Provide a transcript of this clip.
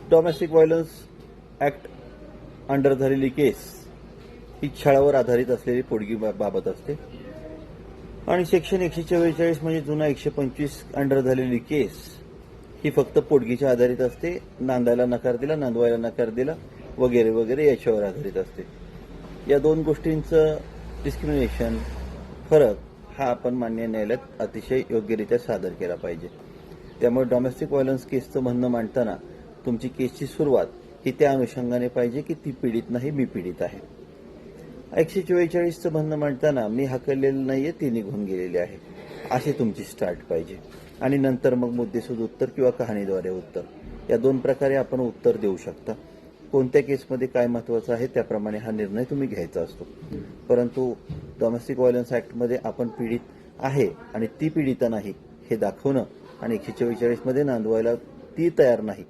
Domestic violence act under झालेली केस ही छळावर आधारित असलेली पोटगी बाबत असते आणि सेक्शन 144 म्हणजे जुना 125 अंडर झालेली केस ही फक्त पोटगीच्या आधारित असते. नांदायला नकार दिला, नांदवायला नकार दिला वगैरे वगैरे याच्यावर आधारित असते. या दोन गोष्टींचं डिस्क्रिमिनेशन फरक हा आपण मान्य न्यायालयात अतिशय योग्यरित्या सादर केला पाहिजे. त्यामुळे डोमेस्टिक व्हायलन्स केसचं म्हणणं मांडताना तुमची केसची सुरुवात ही त्या अनुषंगाने पाहिजे की ती पीडित नाही, मी पीडित आहे. 144चं म्हणणं मांडताना मी हकललेलं नाहीये, ती निघून गेलेली आहे, अशी तुमची स्टार्ट पाहिजे. आणि नंतर मग मुद्देसूद उत्तर किंवा कहाणीद्वारे उत्तर, या दोन प्रकारे आपण उत्तर देऊ शकता. कोणत्या केसमध्ये काय महत्त्वाचं आहे त्याप्रमाणे हा निर्णय तुम्ही घ्यायचा असतो. परंतु डोमेस्टिक व्हायलन्स ॲक्टमध्ये आपण पीडित आहे आणि ती पीडिता नाही हे दाखवणं आणि 144मध्ये नांदवायला ती तयार नाही